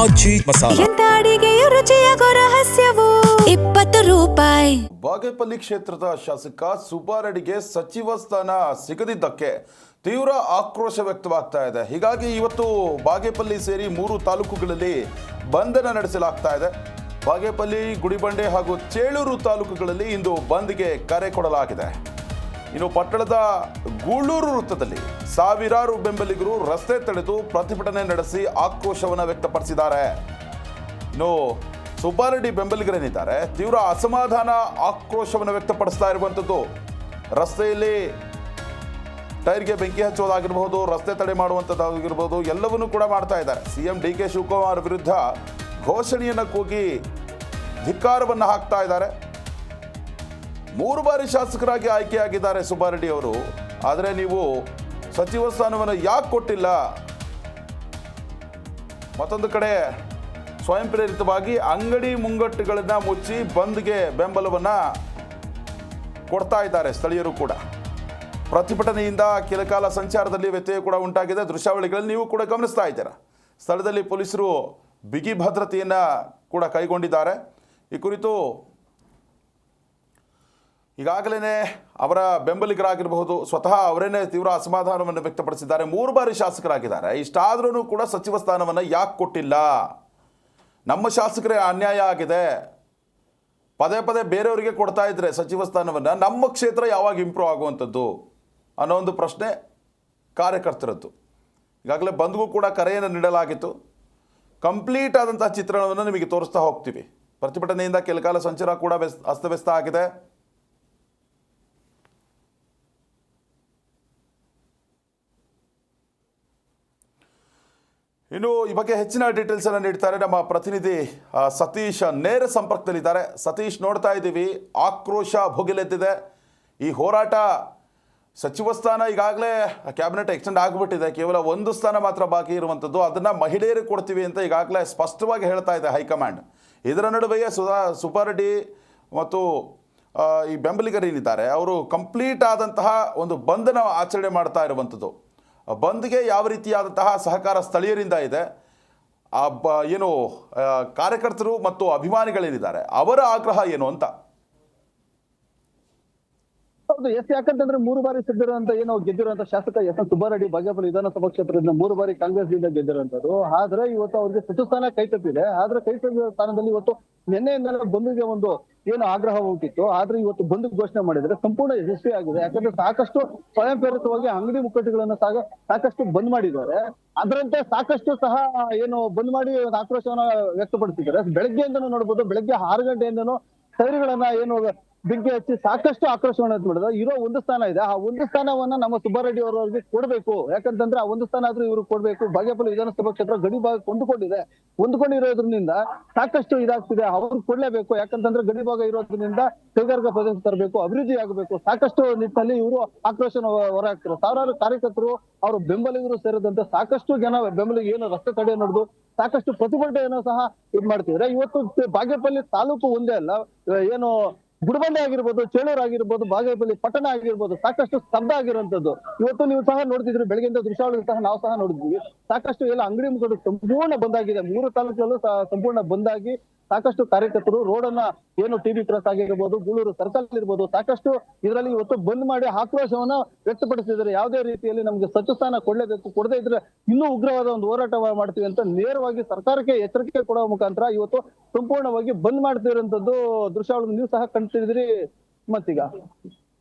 ಆಚಿ ಮಸಾಲ ಎಂತ ಅಡಿಗೆಯ ರುಚಿಯಾಗೋ ರಹಸ್ಯವು 20 ರೂಪಾಯಿ. ಬಾಗೇಪಲ್ಲಿ ಕ್ಷೇತ್ರದ ಶಾಸಕ ಸುಬ್ಬಾರೆಡ್ಡಿಗೆ ಸಚಿವ ಸ್ಥಾನ ಸಿಗದಿದ್ದಕ್ಕೆ ತೀವ್ರ ಆಕ್ರೋಶ ವ್ಯಕ್ತವಾಗ್ತಾ ಇದೆ. ಹೀಗಾಗಿ ಇವತ್ತು ಬಾಗೇಪಲ್ಲಿ ಸೇರಿ 3 ತಾಲೂಕುಗಳಲ್ಲಿ ಬಂಧನ ನಡೆಸಲಾಗ್ತಾ ಇದೆ. ಬಾಗೇಪಲ್ಲಿ, ಗುಡಿಬಂಡೆ ಹಾಗೂ ಚೇಳೂರು ತಾಲೂಕುಗಳಲ್ಲಿ ಇಂದು ಬಂದ್ಗೆ ಕರೆ ಕೊಡಲಾಗಿದೆ. ಇನ್ನು ಪಟ್ಟಣದ ಗೂಳೂರು ವೃತ್ತದಲ್ಲಿ ಸಾವಿರಾರು ಬೆಂಬಲಿಗರು ರಸ್ತೆ ತಡೆದು ಪ್ರತಿಭಟನೆ ನಡೆಸಿ ಆಕ್ರೋಶವನ್ನು ವ್ಯಕ್ತಪಡಿಸಿದ್ದಾರೆ. ಇನ್ನು ಸುಬ್ಬಾರೆಡ್ಡಿ ಬೆಂಬಲಿಗರೇನಿದ್ದಾರೆ ತೀವ್ರ ಅಸಮಾಧಾನ, ಆಕ್ರೋಶವನ್ನು ವ್ಯಕ್ತಪಡಿಸ್ತಾ ಇರುವಂಥದ್ದು. ರಸ್ತೆಯಲ್ಲಿ ಟೈರ್ಗೆ ಬೆಂಕಿ ಹಚ್ಚೋದಾಗಿರ್ಬೋದು, ರಸ್ತೆ ತಡೆ ಮಾಡುವಂಥದ್ದಾಗಿರ್ಬೋದು, ಎಲ್ಲವನ್ನೂ ಕೂಡ ಮಾಡ್ತಾ ಇದ್ದಾರೆ. ಸಿಎಂ ಡಿ ಕೆ ಶಿವಕುಮಾರ್ ವಿರುದ್ಧ ಘೋಷಣೆಯನ್ನು ಕೂಗಿ ಧಿಕ್ಕಾರವನ್ನು ಹಾಕ್ತಾ ಇದ್ದಾರೆ. 3 ಬಾರಿ ಶಾಸಕರಾಗಿ ಆಯ್ಕೆಯಾಗಿದ್ದಾರೆ ಸುಬ್ಬಾರೆಡ್ಡಿ ಅವರು. ಆದರೆ ನೀವು ಸಚಿವ ಸ್ಥಾನವನ್ನು ಯಾಕೆ ಕೊಟ್ಟಿಲ್ಲ? ಮತ್ತೊಂದು ಕಡೆ ಸ್ವಯಂ ಪ್ರೇರಿತವಾಗಿ ಅಂಗಡಿ ಮುಂಗಟ್ಟುಗಳನ್ನು ಮುಚ್ಚಿ ಬಂದ್ಗೆ ಬೆಂಬಲವನ್ನು ಕೊಡ್ತಾ ಇದ್ದಾರೆ ಸ್ಥಳೀಯರು ಕೂಡ. ಪ್ರತಿಭಟನೆಯಿಂದ ಕೆಲಕಾಲ ಸಂಚಾರದಲ್ಲಿ ವ್ಯತ್ಯಯ ಕೂಡ ಉಂಟಾಗಿದೆ. ದೃಶ್ಯಾವಳಿಗಳಲ್ಲಿ ನೀವು ಕೂಡ ಗಮನಿಸ್ತಾ ಇದ್ದೀರಾ. ಸ್ಥಳದಲ್ಲಿ ಪೊಲೀಸರು ಬಿಗಿ ಭದ್ರತೆಯನ್ನು ಕೂಡ ಕೈಗೊಂಡಿದ್ದಾರೆ. ಈ ಕುರಿತು ಈಗಾಗಲೇ ಅವರ ಬೆಂಬಲಿಗರಾಗಿರಬಹುದು, ಸ್ವತಃ ಅವರೇನೇ ತೀವ್ರ ಅಸಮಾಧಾನವನ್ನು ವ್ಯಕ್ತಪಡಿಸಿದ್ದಾರೆ. 3 ಬಾರಿ ಶಾಸಕರಾಗಿದ್ದಾರೆ. ಇಷ್ಟಾದ್ರೂ ಕೂಡ ಸಚಿವ ಸ್ಥಾನವನ್ನು ಯಾಕೆ ಕೊಟ್ಟಿಲ್ಲ? ನಮ್ಮ ಶಾಸಕರೇ ಅನ್ಯಾಯ ಆಗಿದೆ. ಪದೇ ಪದೇ ಬೇರೆಯವರಿಗೆ ಕೊಡ್ತಾ ಇದ್ರೆ ಸಚಿವ ಸ್ಥಾನವನ್ನು, ನಮ್ಮ ಕ್ಷೇತ್ರ ಯಾವಾಗ ಇಂಪ್ರೂವ್ ಆಗುವಂಥದ್ದು ಅನ್ನೋ ಒಂದು ಪ್ರಶ್ನೆ ಕಾರ್ಯಕರ್ತರದ್ದು. ಈಗಾಗಲೇ ಬಂದ್ಗೂ ಕೂಡ ಕರೆಯನ್ನು ನೀಡಲಾಗಿತ್ತು. ಕಂಪ್ಲೀಟ್ ಆದಂಥ ಚಿತ್ರಣವನ್ನು ನಿಮಗೆ ತೋರಿಸ್ತಾ ಹೋಗ್ತೀವಿ. ಪ್ರತಿಭಟನೆಯಿಂದ ಕೆಲಕಾಲ ಸಂಚಾರ ಕೂಡ ಅಸ್ತವ್ಯಸ್ತ ಆಗಿದೆ. ಇನ್ನು ಈ ಬಗ್ಗೆ ಹೆಚ್ಚಿನ ಡೀಟೇಲ್ಸನ್ನು ನೀಡ್ತಾರೆ ನಮ್ಮ ಪ್ರತಿನಿಧಿ ಸತೀಶ್. ನೇರ ಸಂಪರ್ಕದಲ್ಲಿದ್ದಾರೆ. ಸತೀಶ್, ನೋಡ್ತಾ ಇದ್ದೀವಿ ಆಕ್ರೋಶ ಭುಗಿಲೆದ್ದಿದೆ. ಈ ಹೋರಾಟ, ಸಚಿವ ಸ್ಥಾನ ಈಗಾಗಲೇ ಕ್ಯಾಬಿನೆಟ್ ಎಕ್ಸ್ಟೆಂಡ್ ಆಗಿಬಿಟ್ಟಿದೆ. ಕೇವಲ 1 ಸ್ಥಾನ ಮಾತ್ರ ಬಾಕಿ ಇರುವಂಥದ್ದು. ಅದನ್ನು ಮಹಿಳೆಯರಿಗೆ ಕೊಡ್ತೀವಿ ಅಂತ ಈಗಾಗಲೇ ಸ್ಪಷ್ಟವಾಗಿ ಹೇಳ್ತಾ ಇದೆ ಹೈಕಮಾಂಡ್. ಇದರ ನಡುವೆಯೇ ಸುಬ್ಬಾರೆಡ್ಡಿ ಮತ್ತು ಈ ಬೆಂಬಲಿಗರೇನಿದ್ದಾರೆ ಅವರು ಕಂಪ್ಲೀಟ್ ಆದಂತಹ ಒಂದು ಬಂಧನ ಆಚರಣೆ ಮಾಡ್ತಾ ಇರುವಂಥದ್ದು. ಬಂದ್ಗೆ ಯಾವ ರೀತಿಯಾದಂತಹ ಸಹಕಾರ ಸ್ಥಳೀಯರಿಂದ ಇದೆ, ಏನು ಕಾರ್ಯಕರ್ತರು ಮತ್ತು ಅಭಿಮಾನಿಗಳೇನಿದ್ದಾರೆ ಅವರ ಆಗ್ರಹ ಏನು ಅಂತ? ಹೌದು ಎಸ್, ಯಾಕಂತಂದ್ರೆ 3 ಬಾರಿ ಸಿದ್ದಿರುವಂತ ಗೆದ್ದಿರುವಂತ ಶಾಸಕ ಎಸ್ ಎನ್ ಸುಬ್ಬಾರೆಡ್ಡಿ ಬಾಗೇಪಲ್ಲಿ ವಿಧಾನಸಭಾ ಕ್ಷೇತ್ರದಿಂದ 3 ಬಾರಿ ಕಾಂಗ್ರೆಸ್ನಿಂದ ಗೆದ್ದಿರುವಂತದ್ದು. ಆದ್ರೆ ಇವತ್ತು ಅವ್ರಿಗೆ ಸಚಿವ ಸ್ಥಾನ ಕೈ ತಪ್ಪಿದೆ. ಆದ್ರೆ ಕೈ ತಪ್ಪಿದ ಸ್ಥಾನದಲ್ಲಿ ಇವತ್ತು ನಿನ್ನೆಯಿಂದಲೇ ಬಂದ್ಗೆ ಒಂದು ಆಗ್ರಹ ಹುಟ್ಟಿತ್ತು. ಆದ್ರೆ ಇವತ್ತು ಬಂದ್ ಘೋಷಣೆ ಮಾಡಿದ್ರೆ ಸಂಪೂರ್ಣ ಯಶಸ್ವಿ ಆಗಿದೆ. ಯಾಕಂದ್ರೆ ಸಾಕಷ್ಟು ಸ್ವಯಂ ಪ್ರೇರಿತವಾಗಿ ಅಂಗಡಿ ಮುಕ್ಕಟ್ಟುಗಳನ್ನ ಸಾಕಷ್ಟು ಬಂದ್ ಮಾಡಿದ್ದಾರೆ. ಅದರಂತೆ ಸಾಕಷ್ಟು ಸಹ ಬಂದ್ ಮಾಡಿ ಆಕ್ರೋಶವನ್ನ ವ್ಯಕ್ತಪಡಿಸಿದ್ದಾರೆ. ಬೆಳಗ್ಗೆಯಿಂದನೂ ನೋಡ್ಬೋದು, ಬೆಳಗ್ಗೆ 6 ಗಂಟೆಯಿಂದನೂ ಟೈರ್ಗಳನ್ನ ಬೆಂಕಿ ಹಚ್ಚಿ ಸಾಕಷ್ಟು ಆಕ್ರೋಶವನ್ನು ಮಾಡಿದ್ರೆ. ಇರೋ 1 ಸ್ಥಾನ ಇದೆ, ಆ 1 ಸ್ಥಾನವನ್ನ ನಮ್ಮ ಸುಬ್ಬಾರೆಡ್ಡಿ ಅವರವರಿಗೆ ಕೊಡ್ಬೇಕು. ಯಾಕಂತಂದ್ರೆ ಆ 1 ಸ್ಥಾನ ಆದ್ರೂ ಇವ್ರು ಕೊಡ್ಬೇಕು. ಬಾಗೇಪಲ್ಲಿ ವಿಧಾನಸಭಾ ಕ್ಷೇತ್ರ ಗಡಿ ಭಾಗ ಹೊಂದ್ಕೊಂಡಿರೋದ್ರಿಂದ ಸಾಕಷ್ಟು ಇದಾಗ್ತಿದೆ. ಅವ್ರು ಕೊಡ್ಲೇಬೇಕು. ಯಾಕಂತಂದ್ರೆ ಗಡಿ ಭಾಗ ಇರೋದ್ರಿಂದ ಕೈಗಾರಿಕಾ ಪ್ರದೇಶ ತರಬೇಕು, ಅಭಿವೃದ್ಧಿ ಆಗಬೇಕು. ಸಾಕಷ್ಟು ನಿಟ್ಟಿನಲ್ಲಿ ಇವರು ಆಕ್ರೋಶನ ಹೊರಹಾಕ್ತಾರೆ. ಸಾವಿರಾರು ಕಾರ್ಯಕರ್ತರು, ಅವರು ಬೆಂಬಲಿಗರು ಸೇರಿದಂತೆ ಸಾಕಷ್ಟು ಜನ ಬೆಂಬಲಿಗೆ ರಸ್ತೆ ತಡೆ ನಡೆದು ಸಾಕಷ್ಟು ಪ್ರತಿಭಟನೆಯನ್ನು ಸಹ ಮಾಡ್ತಿದ್ರೆ. ಇವತ್ತು ಬಾಗೇಪಲ್ಲಿ ತಾಲೂಕು ಒಂದೇ ಅಲ್ಲ, ಗುಡಿಬಂಡೆ ಆಗಿರ್ಬೋದು, ಚೇಳೂರು ಆಗಿರ್ಬೋದು, ಬಾಗೇಪಲ್ಲಿ ಪಟ್ಟಣ ಆಗಿರ್ಬೋದು, ಸಾಕಷ್ಟು ಸ್ತಬ್ಧ ಆಗಿರುವಂತದ್ದು. ಇವತ್ತು ನೀವು ಸಹ ನೋಡ್ತಿದ್ರಿ, ಬೆಳಗ್ಗೆಯಿಂದ ದೃಶ್ಯಾವಳಿ ಸಹ ನಾವು ಸಹ ನೋಡಿದ್ವಿ. ಸಾಕಷ್ಟು ಅಂಗಡಿ ಮುಖಂಡರು ಸಂಪೂರ್ಣ ಬಂದಾಗಿದೆ. 3 ತಾಲೂಕಲ್ಲೂ ಸಂಪೂರ್ಣ ಬಂದಾಗಿ ಸಾಕಷ್ಟು ಕಾರ್ಯಕರ್ತರು ರೋಡನ್ನ ಟಿವಿ ಕ್ರಾಸ್ ಆಗಿರ್ಬೋದು, ಗೂಳೂರು ಸರ್ಕಲ್ ಇರ್ಬೋದು, ಸಾಕಷ್ಟು ಇದರಲ್ಲಿ ಇವತ್ತು ಬಂದ್ ಮಾಡಿ ಆಕ್ರೋಶವನ್ನ ವ್ಯಕ್ತಪಡಿಸಿದ್ದಾರೆ. ಯಾವುದೇ ರೀತಿಯಲ್ಲಿ ನಮ್ಗೆ ಸಚಿವ ಸ್ಥಾನ ಕೊಡ್ಲೇಬೇಕು, ಕೊಡದೇ ಇದ್ರೆ ಇನ್ನೂ ಉಗ್ರವಾದ ಒಂದು ಹೋರಾಟ ಮಾಡ್ತೀವಿ ಅಂತ ನೇರವಾಗಿ ಸರ್ಕಾರಕ್ಕೆ ಎಚ್ಚರಿಕೆ ಕೊಡುವ ಮುಖಾಂತರ ಇವತ್ತು ಸಂಪೂರ್ಣವಾಗಿ ಬಂದ್ ಮಾಡ್ತಿರುವಂತದ್ದು ದೃಶ್ಯಾವಳಿ ನೀವು ಸಹ ಕಂಡಿದ್ರಿ. ಮತ್ತೀಗ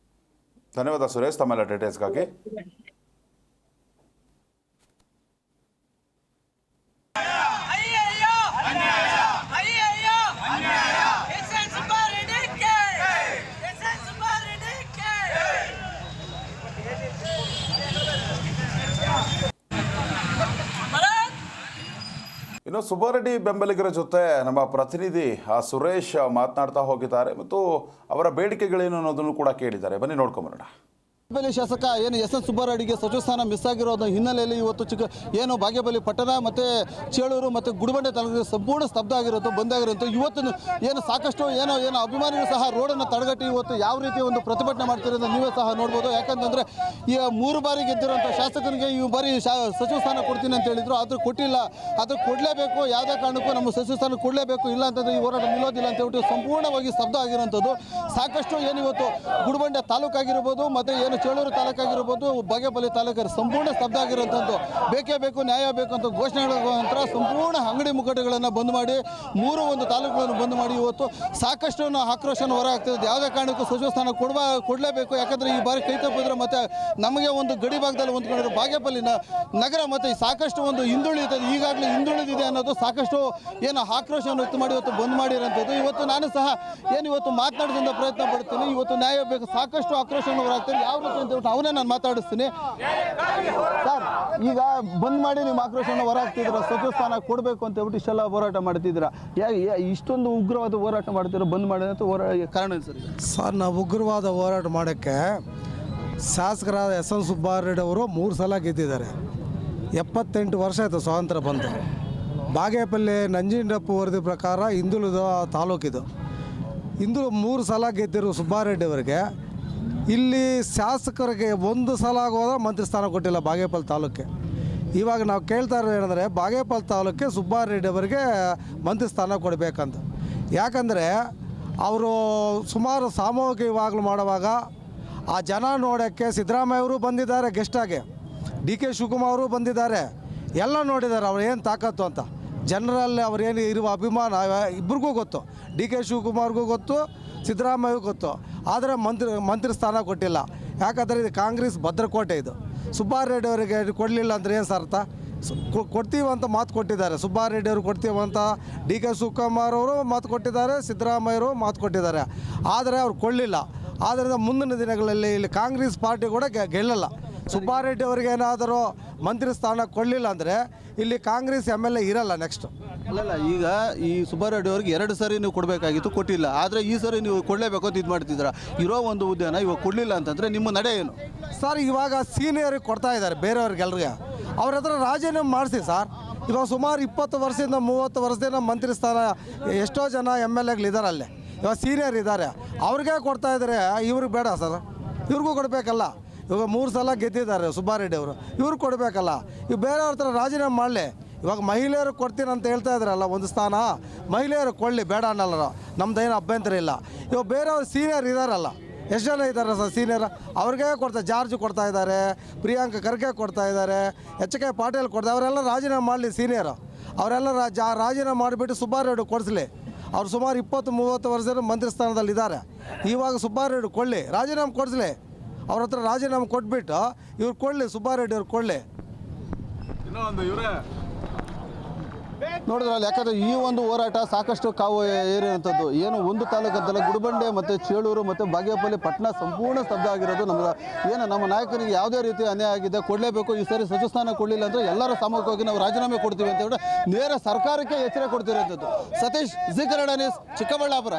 ಧನ್ಯವಾದ ಸುರೇಶ್ ತಮ್ಮೆಲ್ಲ ಡೀಟೇಲ್ಸ್ಗಾಗಿ. ಇನ್ನು ಸುಬ್ಬಾರೆಡ್ಡಿ ಬೆಂಬಲಿಗರ ಜೊತೆ ನಮ್ಮ ಪ್ರತಿನಿಧಿ ಸುರೇಶ್ ಮಾತನಾಡ್ತಾ ಹೋಗಿದ್ದಾರೆ ಮತ್ತು ಅವರ ಬೇಡಿಕೆಗಳೇನು ಅನ್ನೋದನ್ನು ಕೂಡ ಕೇಳಿದ್ದಾರೆ. ಬನ್ನಿ ನೋಡ್ಕೊಂಬರೋಣ. ಬಾಗೇಪಲ್ಲಿ ಶಾಸಕ ಏನು ಎಸ್ ಎನ್ ಸುಬ್ಬಾರೆಡ್ಡಿಗೆ ಸಚಿವ ಸ್ಥಾನ ಮಿಸ್ ಆಗಿರೋದು ಹಿನ್ನೆಲೆಯಲ್ಲಿ ಇವತ್ತು ಏನು ಬಾಗೇಪಲ್ಲಿ ಪಟ್ಟಣ ಮತ್ತು ಚೇಳೂರು ಮತ್ತು ಗುಡಿಬಂಡೆ ತಾಲೂಕಿಗೆ ಸಂಪೂರ್ಣ ಸ್ತಬ್ಧ ಆಗಿರೋದು ಬಂದಾಗಿರೋದು ಇವತ್ತು ಏನು ಸಾಕಷ್ಟು ಏನು ಅಭಿಮಾನಿಗಳು ಸಹ ರೋಡನ್ನು ತಡೆಗಟ್ಟಿ ಇವತ್ತು ಯಾವ ರೀತಿ ಒಂದು ಪ್ರತಿಭಟನೆ ಮಾಡ್ತಿರೋದು ನೀವೇ ಸಹ ನೋಡ್ಬೋದು. ಯಾಕಂತಂದರೆ ಈ 3 ಬಾರಿ ಗೆದ್ದಿರೋಂಥ ಶಾಸಕನಿಗೆ ಈ ಬಾರಿ ಸಚಿವ ಸ್ಥಾನ ಕೊಡ್ತೀನಿ ಅಂತ ಹೇಳಿದ್ರು, ಆದರೂ ಕೊಟ್ಟಿಲ್ಲ. ಅದು ಕೊಡಲೇಬೇಕು, ಯಾವುದೇ ಕಾರಣಕ್ಕೂ ನಮ್ಮ ಸಚಿವ ಸ್ಥಾನ ಕೊಡಲೇಬೇಕು, ಇಲ್ಲ ಅಂತಂದರೆ ಈ ಹೋರಾಟ ನಿಲ್ಲೋದಿಲ್ಲ ಅಂತ ಹೇಳ್ಬಿಟ್ಟು ಸಂಪೂರ್ಣವಾಗಿ ಸ್ತಬ್ಧ ಆಗಿರೋಂಥದ್ದು. ಸಾಕಷ್ಟು ಏನು ಇವತ್ತು ಗುಡಿಬಂಡೆ ತಾಲೂಕಾಗಿರ್ಬೋದು ಮತ್ತು ಏನು ಚೇಳೂರು ತಾಲೂಕಾಗಿರ್ಬೋದು, ಬಾಗೇಪಲ್ಲಿ ತಾಲೂಕು ಸಂಪೂರ್ಣ ಸ್ತಬ್ಧ ಆಗಿರೋಂಥದ್ದು. ಬೇಕೇ ಬೇಕು, ನ್ಯಾಯ ಬೇಕು ಅಂತ ಘೋಷಣೆಗಳ ನಂತರ ಸಂಪೂರ್ಣ ಅಂಗಡಿ ಮುಗ್ಗಟ್ಟುಗಳನ್ನು ಬಂದ್ ಮಾಡಿ 3 ತಾಲೂಕುಗಳನ್ನು ಬಂದ್ ಮಾಡಿ ಇವತ್ತು ಸಾಕಷ್ಟು ಆಕ್ರೋಶನ ಹೊರ ಆಗ್ತಿದೆ. ಯಾವುದೇ ಕಾರಣಕ್ಕೂ ಸಚಿವ ಸ್ಥಾನ ಕೊಡಲೇಬೇಕು. ಯಾಕಂದರೆ ಈ ಬಾರಿ ಕೈ ತಪ್ಪಿದ್ರೆ ಮತ್ತು ನಮಗೆ ಒಂದು ಗಡಿ ಭಾಗದಲ್ಲಿ ಹೊಂದ್ಕೊಂಡಿರೋ ಬಾಗೇಪಲ್ಲಿ ನಗರ ಮತ್ತು ಸಾಕಷ್ಟು ಒಂದು ಈಗಾಗಲೇ ಹಿಂದುಳಿದಿದೆ ಅನ್ನೋದು ಸಾಕಷ್ಟು ಏನು ಆಕ್ರೋಶವನ್ನು ವ್ಯಕ್ತ ಮಾಡಿ ಇವತ್ತು ಬಂದ್ ಮಾಡಿರೋಂಥದ್ದು. ಇವತ್ತು ನಾನು ಸಹ ಏನು ಇವತ್ತು ಮಾತನಾಡೋದ್ರಿಂದ ಪ್ರಯತ್ನ ಪಡ್ತೀನಿ. ಇವತ್ತು ನ್ಯಾಯ ಬೇಕು, ಸಾಕಷ್ಟು ಆಕ್ರೋಶವನ್ನು ಹೊರಾಗ್ತಾರೆ. ಯಾವ ರೀತಿ ಅಂತ ಹೇಳ್ಬಿಟ್ಟು ಅವನೇ ನಾನು ಮಾತಾಡಿಸ್ತೀನಿ. ಸರ್, ಈಗ ಬಂದ್ ಮಾಡಿ ನೀವು ಆಕ್ರೋಶವನ್ನು ಹೊರಾಗ್ತಿದ್ದೀರ, ಸಚಿವ ಸ್ಥಾನ ಕೊಡಬೇಕು ಅಂತ ಹೇಳ್ಬಿಟ್ಟು ಇಷ್ಟೆಲ್ಲ ಹೋರಾಟ ಮಾಡ್ತಿದ್ದೀರಾ. ಇಷ್ಟೊಂದು ಉಗ್ರವಾದ ಹೋರಾಟ ಮಾಡ್ತೀರ, ಬಂದ್ ಮಾಡಿ ಅಂತ ಕಾರಣ ಸರ್, ನಾವು ಉಗ್ರವಾದ ಹೋರಾಟ ಮಾಡೋಕ್ಕೆ ಶಾಸಕರಾದ ಎಸ್ ಎನ್ ಸುಬ್ಬಾರೆಡ್ಡಿ ಅವರು 3 ಸಲ ಗೆದ್ದಿದ್ದಾರೆ. 78 ವರ್ಷ ಆಯಿತು ಸ್ವಾತಂತ್ರ್ಯ ಬಂದು. ಬಾಗೇಪಲ್ಲಿ ನಂಜನಗೂಡು ವರದಿ ಪ್ರಕಾರ ಹಿಂದುಳಿದ ತಾಲೂಕಿದು. 3 ಸಲ ಗೆದ್ದಿರೋ ಸುಬ್ಬಾರೆಡ್ಡಿ ಅವರಿಗೆ ಇಲ್ಲಿ ಶಾಸಕರಿಗೆ 1 ಸಲ ಆಗೋದ ಮಂತ್ರಿ ಸ್ಥಾನ ಕೊಟ್ಟಿಲ್ಲ ಬಾಗೇಪಲ್ಲಿ ತಾಲೂಕಿಗೆ. ಇವಾಗ ನಾವು ಕೇಳ್ತಾ ಇರೋದು ಏನಂದರೆ ಬಾಗೇಪಲ್ಲಿ ತಾಲೂಕಿಗೆ ಸುಬ್ಬಾರೆಡ್ಡಿ ಅವರಿಗೆ ಮಂತ್ರಿ ಸ್ಥಾನ ಕೊಡಬೇಕಂತ. ಯಾಕಂದರೆ ಅವರು ಸುಮಾರು ಸಾಮೂಹಿಕ ವಿವಾಹಗಳು ಮಾಡುವಾಗ ಆ ಜನ ನೋಡೋಕ್ಕೆ ಸಿದ್ದರಾಮಯ್ಯ ಅವರು ಬಂದಿದ್ದಾರೆ, ಗೆಸ್ಟಾಗಿ DK ಶಿವಕುಮಾರ್ ಅವರು ಬಂದಿದ್ದಾರೆ, ಎಲ್ಲ ನೋಡಿದ್ದಾರೆ ಅವ್ರು ಏನು ತಾಕತ್ತು ಅಂತ. ಜನರಲ್ಲಿ ಅವರೇನು ಇರುವ ಅಭಿಮಾನ ಇಬ್ಬರಿಗೂ ಗೊತ್ತು, DK ಶಿವಕುಮಾರ್ಗೂ ಗೊತ್ತು, ಸಿದ್ದರಾಮಯ್ಯಗೂ ಗೊತ್ತು. ಆದರೆ ಮಂತ್ರಿ ಸ್ಥಾನ ಕೊಟ್ಟಿಲ್ಲ. ಯಾಕಂದರೆ ಇದು ಕಾಂಗ್ರೆಸ್ ಭದ್ರಕೋಟೆ. ಇದು ಸುಬ್ಬಾರೆಡ್ಡಿ ಅವರಿಗೆ ಕೊಡಲಿಲ್ಲ ಅಂದರೆ ಏನು ಅರ್ಥ? ಕೊಡ್ತೀವಂತ ಮಾತು ಕೊಟ್ಟಿದ್ದಾರೆ. ಸುಬ್ಬಾರೆಡ್ಡಿ ಅವರು ಕೊಡ್ತೀವಂತ DK ಶಿವಕುಮಾರ್ ಅವರು ಮಾತು ಕೊಟ್ಟಿದ್ದಾರೆ, ಸಿದ್ದರಾಮಯ್ಯವರು ಮಾತು ಕೊಟ್ಟಿದ್ದಾರೆ. ಆದರೆ ಅವ್ರು ಕೊಡಲಿಲ್ಲ. ಆದ್ದರಿಂದ ಮುಂದಿನ ದಿನಗಳಲ್ಲಿ ಇಲ್ಲಿ ಕಾಂಗ್ರೆಸ್ ಪಾರ್ಟಿ ಕೂಡ ಗೆಲ್ಲಲ್ಲ. ಸುಬ್ಬಾರೆಡ್ಡಿ ಅವರಿಗೆ ಏನಾದರೂ ಮಂತ್ರಿ ಸ್ಥಾನ ಕೊಡಲಿಲ್ಲ ಅಂದರೆ ಇಲ್ಲಿ ಕಾಂಗ್ರೆಸ್ MLA ಇರಲ್ಲ ನೆಕ್ಸ್ಟ್. ಅಲ್ಲಲ್ಲ, ಈಗ ಈ ಸುಬ್ಬಾರೆಡ್ಡಿ ಅವ್ರಿಗೆ 2 ಸರಿ ನೀವು ಕೊಡಬೇಕಾಗಿತ್ತು, ಕೊಟ್ಟಿಲ್ಲ. ಆದರೆ ಈ ಸರಿ ನೀವು ಕೊಡಲೇಬೇಕು ಅಂತ ಇದು ಮಾಡ್ತಿದ್ದೀರಾ. ಇರೋ ಒಂದು ಹುದ್ದೆನ ಇವಾಗ ಕೊಡಲಿಲ್ಲ ಅಂತಂದರೆ ನಿಮ್ಮ ನಡೆ ಏನು ಸರ್? ಇವಾಗ ಸೀನಿಯರಿಗೆ ಕೊಡ್ತಾ ಇದ್ದಾರೆ ಬೇರೆಯವ್ರಿಗೆಲ್ರಿಗೆ. ಅವ್ರ ಹತ್ರ ರಾಜೀನಾಮೆ ಮಾಡಿಸಿ ಸರ್. ಇವಾಗ ಸುಮಾರು 20 ವರ್ಷದಿಂದ 30 ವರ್ಷದಿಂದ ಮಂತ್ರಿ ಸ್ಥಾನ ಎಷ್ಟೋ ಜನ MLAಗಳಿದ್ದಾರೆ ಅಲ್ಲೇ. ಇವಾಗ ಸೀನಿಯರ್ ಇದ್ದಾರೆ, ಅವ್ರಿಗೆ ಕೊಡ್ತಾ ಇದ್ದಾರೆ. ಇವ್ರಿಗೆ ಬೇಡ ಸರ್, ಇವ್ರಿಗೂ ಕೊಡಬೇಕಲ್ಲ. ಇವಾಗ 3 ಸಲ ಗೆದ್ದಿದ್ದಾರೆ ಸುಬ್ಬಾರೆಡ್ಡಿ ಅವರು, ಇವ್ರು ಕೊಡಬೇಕಲ್ಲ. ಇವು ಬೇರೆಯವ್ರ ಹತ್ರ ರಾಜೀನಾಮೆ ಮಾಡಲಿ. ಇವಾಗ ಮಹಿಳೆಯರು ಕೊಡ್ತೀನಿ ಅಂತ ಹೇಳ್ತಾ ಇದ್ರಲ್ಲ ಒಂದು ಸ್ಥಾನ, ಮಹಿಳೆಯರು ಕೊಡಲಿ, ಬೇಡ ಅನ್ನಲ್ಲ, ನಮ್ದೇನು ಅಭ್ಯಂತರ ಇಲ್ಲ. ಇವಾಗ ಬೇರೆಯವ್ರು ಸೀನಿಯರ್ ಇದ್ದಾರಲ್ಲ, ಎಷ್ಟು ಜನ ಇದ್ದಾರೆ ಸರ್ ಸೀನಿಯರ್, ಅವ್ರಿಗೆ ಕೊಡ್ತಾರೆ. ಜಾರ್ಜ್ ಕೊಡ್ತಾ ಇದ್ದಾರೆ, ಪ್ರಿಯಾಂಕ ಖರ್ಗೆ ಕೊಡ್ತಾ ಇದ್ದಾರೆ, HK ಪಾಟೀಲ್ ಕೊಡ್ತಾರೆ. ಅವರೆಲ್ಲ ರಾಜೀನಾಮೆ ಮಾಡಲಿ ಸೀನಿಯರು. ಅವರೆಲ್ಲ ರಾಜೀನಾಮೆ ಮಾಡಿಬಿಟ್ಟು ಸುಬ್ಬಾರೆಡ್ಡಿ ಕೊಡಿಸ್ಲಿ. ಅವ್ರು ಸುಮಾರು 20-30 ವರ್ಷದ ಮಂತ್ರಿ ಸ್ಥಾನದಲ್ಲಿದ್ದಾರೆ. ಇವಾಗ ಸುಬ್ಬಾರೆಡ್ಡಿ ಕೊಡಲಿ, ರಾಜೀನಾಮೆ ಕೊಡಿಸ್ಲಿ. ಅವ್ರ ಹತ್ರ ರಾಜೀನಾಮೆ ಕೊಟ್ಬಿಟ್ಟು ಇವ್ರು ಕೊಡಲಿ, ಸುಬ್ಬಾರೆಡ್ಡಿ ಅವ್ರು ಕೊಡಲಿ. ನೋಡಿದ್ರಲ್ಲ, ಯಾಕಂದರೆ ಈ ಒಂದು ಹೋರಾಟ ಸಾಕಷ್ಟು ಕಾವು ಏರಿರುವಂಥದ್ದು. ಏನು ಒಂದು ತಾಲೂಕಂತಲ್ಲ, ಗುಡಿಬಂಡೆ ಮತ್ತು ಚೇಳೂರು ಮತ್ತು ಬಾಗೇಪಲ್ಲಿ ಪಟ್ಟಣ ಸಂಪೂರ್ಣ ಸ್ತಬ್ಧ ಆಗಿರೋದು. ನಮ್ಮ ನಾಯಕರಿಗೆ ಯಾವುದೇ ರೀತಿ ಅನ್ಯಾಯ ಆಗಿದೆ, ಕೊಡಲೇಬೇಕು. ಈ ಸರಿ ಸಚಿವ ಸ್ಥಾನ ಕೊಡಲಿಲ್ಲ ಅಂದರೆ ಎಲ್ಲರೂ ಸಾಮೂಹಿಕವಾಗಿ ನಾವು ರಾಜೀನಾಮೆ ಕೊಡ್ತೀವಿ ಅಂತ ಹೇಳಿ ನೇರ ಸರ್ಕಾರಕ್ಕೆ ಎಚ್ಚರಿಕೆ ಕೊಡ್ತಿರೋಂಥದ್ದು. ಸತೀಶ್, ಜಿ ಕನ್ನಡ ನ್ಯೂಸ್, ಚಿಕ್ಕಬಳ್ಳಾಪುರ.